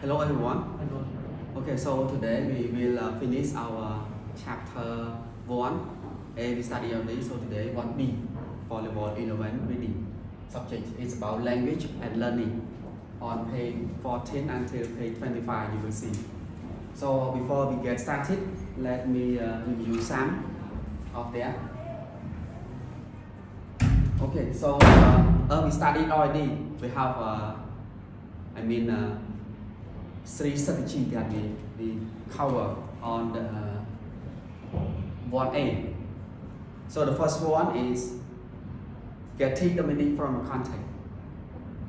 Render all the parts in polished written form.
Hello everyone. Okay, so today we will finish our chapter 1 and we study only. So today 1B for level 11 reading. Subject is about language and learning. On page 14 until page 25 you will see. So before we get started, let me review some of that. Okay, so we studied already. We have three strategies that we cover on the 1A. So the first one is getting the meaning from the context.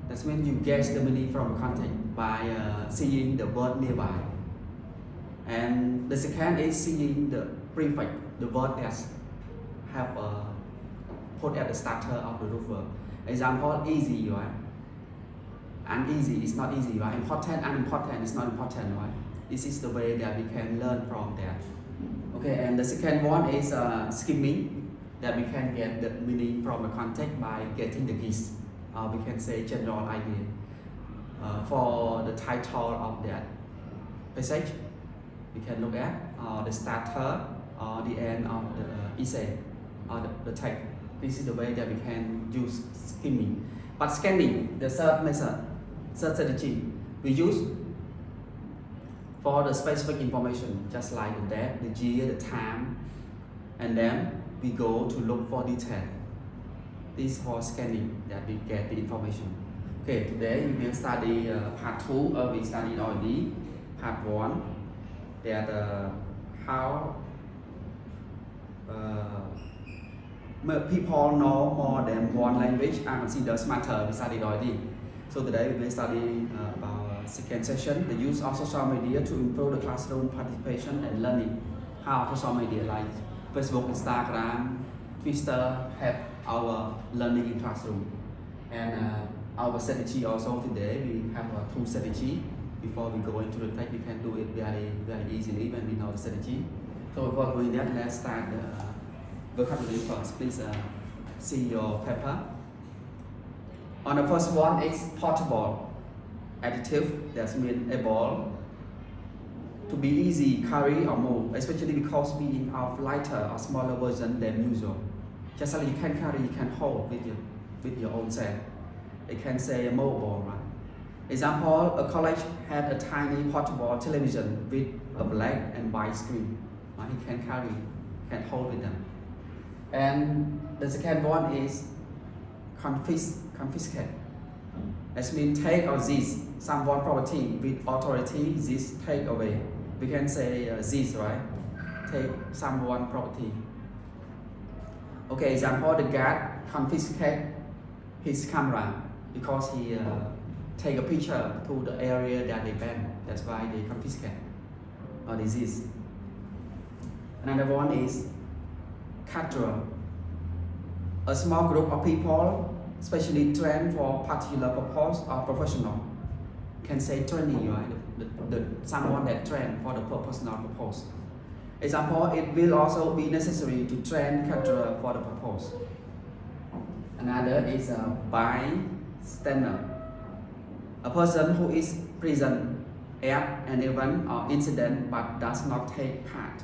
That means you guess the meaning from the context by seeing the word nearby. And the second is seeing the prefix, the word that have put at the starter of the root verb. Example, easy, right? Uneasy is not easy, right? Important, unimportant is not important, right? This is the way that we can learn from that. Okay, and the second one is skimming, that we can get the meaning from the context by getting the gist. We can say general idea. For the title of that passage, we can look at the starter or the end of the essay or the text. This is the way that we can use skimming. But scanning, the third method, third strategy, we use for the specific information, just like the date, the year, the time, and then we go to look for detail. This is for scanning, that we get the information. Okay, today we will study part 2, we studied already part 1, that how people know more than one language and consider smarter. We studied already. So today we will study about second session, the use of social media to improve the classroom participation and learning. How social media like Facebook, Instagram, Twitter help our learning in classroom. And our strategy also today, we have two strategy. Before we go into the text, we can do it very easily when we know the strategy. So before doing that, let's start the vocabulary first. Please see your paper. On the first one is portable, adjective that means able to be easy, carry or move, especially because being of lighter or smaller version than usual. Just like you can carry, you can hold with your own self. You can say mobile, right? Example, a college had a tiny portable television with a black and white screen. He can carry, can hold with them. And the second one is confiscate. That means take or seize someone property with authority, this take away. We can say seize, right? Take someone property. Okay, example, the guard confiscate his camera because he take a picture to the area that they banned. That's why they confiscate or disease. Another one is cadre. A small group of people, especially trained for particular purpose or professional. Can say trainee, right? The someone that trained for the personal purpose. Example, it will also be necessary to train cadre for the purpose. Another is a bystander. A person who is present at an event or incident but does not take part.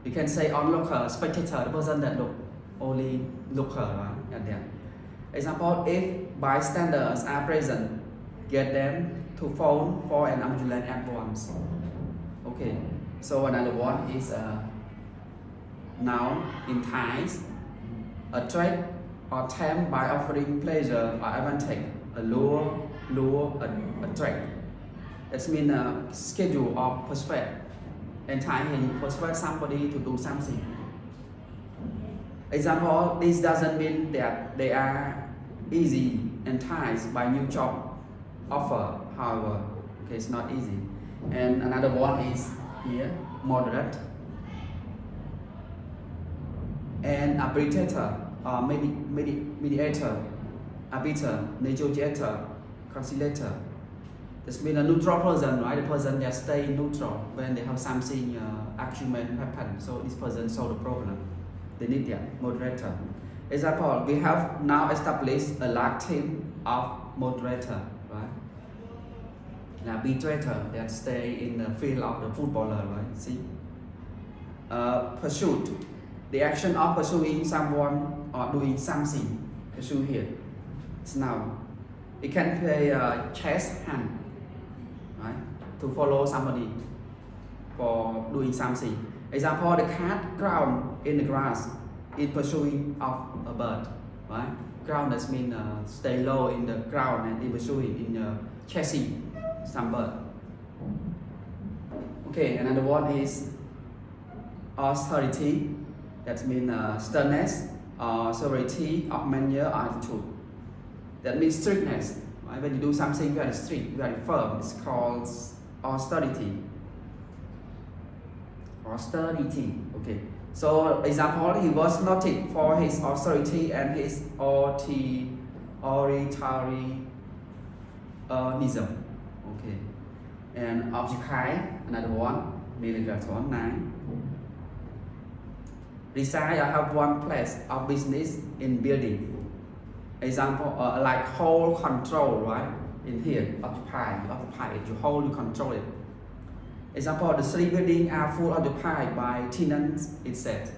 We can say onlooker, spectator, the person that only looker, right, at that. Example, if bystanders are present, get them to phone for an ambulance at once. Okay, so another one is a noun, entice, attract or tempt by offering pleasure or advantage, lure, attract. That means schedule or persuade. Entice and persuade somebody to do something. Example, this doesn't mean that they are easy enticed by new job offer, however, okay, it's not easy. And another one is here, moderate. And arbitrator, or mediator, arbiter, negotiator, conciliator. This means a neutral person, right? The person that stay neutral when they have something argument happen. So this person solve the problem. They need that moderator. Example, we have now established a large team of moderator, right? là be traitor that stay in the field of the footballer, right? See, pursuit, the action of pursuing someone or doing something. Pursue here. It's now. It can play chase hunt, right? To follow somebody for doing something. Example: the cat ground in the grass in pursuing of a bird, right? Ground that means stay low in the ground and in pursuing, in chasing some bird. Okay, another one is austerity. That means sternness or severity of manner or attitude. That means strictness. Right? When you do something very strict, very firm, it's called austerity. Austerity. Okay. So example, he was noted for his austerity and his authoritarianism. Okay. And occupy, another one, milligrams 9. Reside or have one place of business in building. Example, like hold control, right? In here, occupy it, you hold, you control it. Example, the three buildings are full occupied by tenants, it said.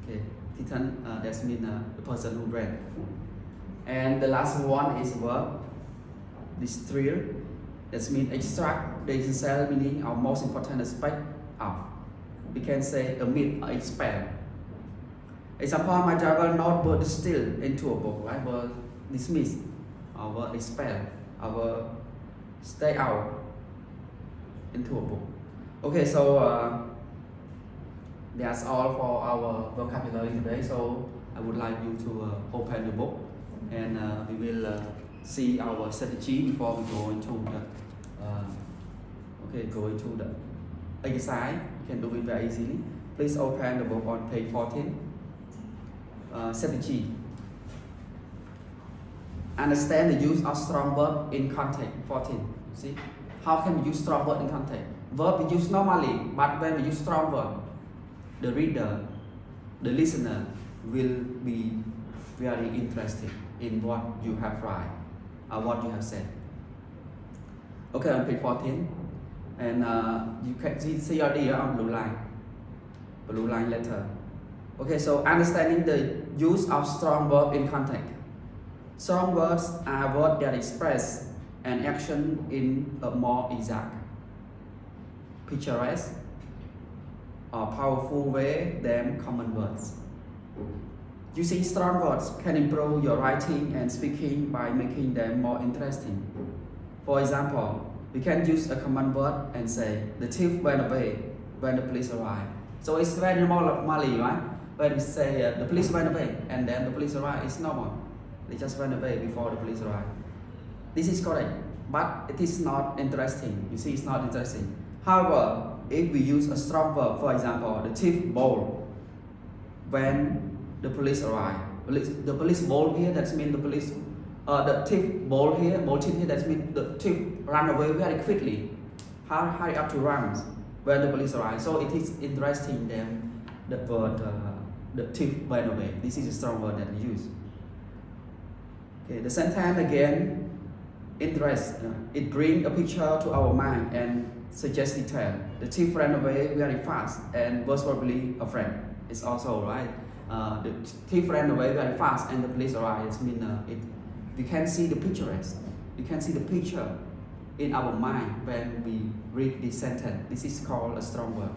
Okay, tenant, that means the person who rent. And the last one is verb, destroy. That means extract the essential meaning or most important aspect of. We can say omit or expel. Example, my driver not word distill into a book, right? Word dismiss, or word expel, or word stay out into a book. Okay, so that's all for our vocabulary today. So I would like you to open the book, and we will see our strategy before we go into the exercise. You can do it very easily. Please open the book on page 14. Strategy. Understand the use of strong verb in context. 14. See, how can we use strong verb in context? Verb we use normally, but when we use strong verb, the reader, the listener will be very interested in what you have written or what you have said. Okay, on page 14, and you can see already on blue line letter. Okay, so understanding the use of strong verb in context. Strong words are words that express an action in a more exact, picturesque, or powerful way than common words. Using strong words can improve your writing and speaking by making them more interesting. For example, we can use a common word and say, the thief went away when the police arrived. So it's very normally, right? When we say the police went away and then the police arrived, it's normal. They just went away before the police arrived. This is correct, but it is not interesting. You see, it's not interesting. However, if we use a strong verb, for example, the thief bold when the police arrived. The police bold here, that means the thief bold here, that means the thief ran away very quickly. Hurry up to run when the police arrived. So it is interesting then the word the thief went away. This is a strong word that we use. Okay, the sentence again, interest. It brings a picture to our mind and suggests detail. The thief ran away very fast and was probably a friend. It's also right. The thief ran away very fast and the police arrived. It means we can see the picturesque. We can see the picture in our mind when we read this sentence. This is called a strong word.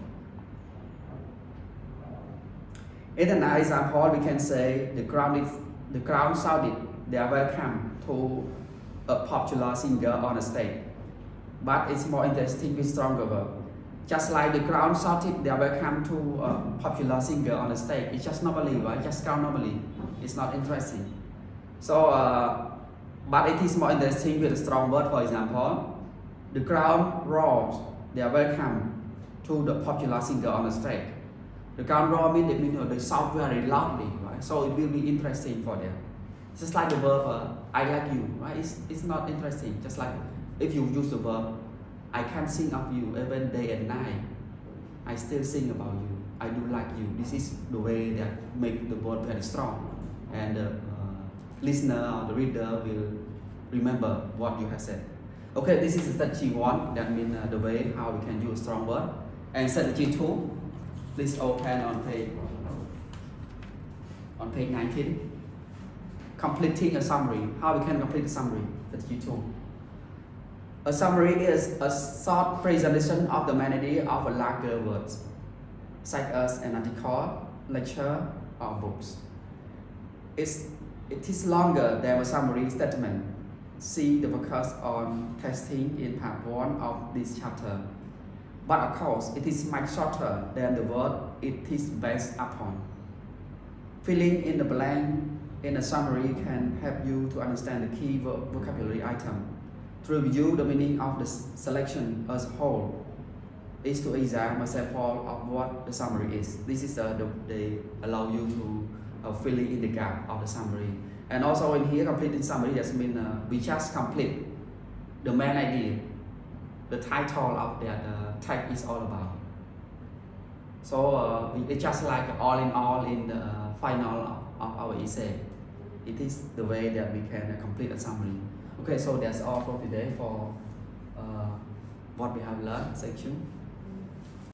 In another example, we can say the crowd shouted their welcome to a popular singer on a stage. But it's more interesting with stronger verb. Just like the crowd shouted their welcome to a popular singer on a stage. It's just normally, right? Just count normally. It's not interesting. So, but it is more interesting with a strong word. For example, the crowd roars their welcome to the popular singer on the stage. The crowd roar means they shout very loudly, right? So it will be interesting for them. Just like the verb, I like you, right? It's not interesting. Just like if you use the verb, I can sing of you even day and night. I still sing about you. I do like you. This is the way that make the word very strong, and the listener or the reader will remember what you have said. Okay, this is strategy 1, that means the way how we can use strong word. And strategy 2, please open on page 19. Completing a summary. How we can complete a summary? Strategy 2. A summary is a short presentation of the main idea of a larger words, such as an article, lecture, or books. It is longer than a summary statement. See the focus on testing in part 1 of this chapter. But of course, it is much shorter than the word it is based upon. Filling in the blank in a summary can help you to understand the key vocabulary item. To review the meaning of the selection as a whole is to examine a sample of what the summary is. This is they allow you to fill in the gap of the summary. And also in here, completing summary, that means we just complete the main idea, the title of that text is all about. So it's just like all in all in the final of our essay. It is the way that we can complete a summary. Okay, so that's all for today for what we have learned. Thank you.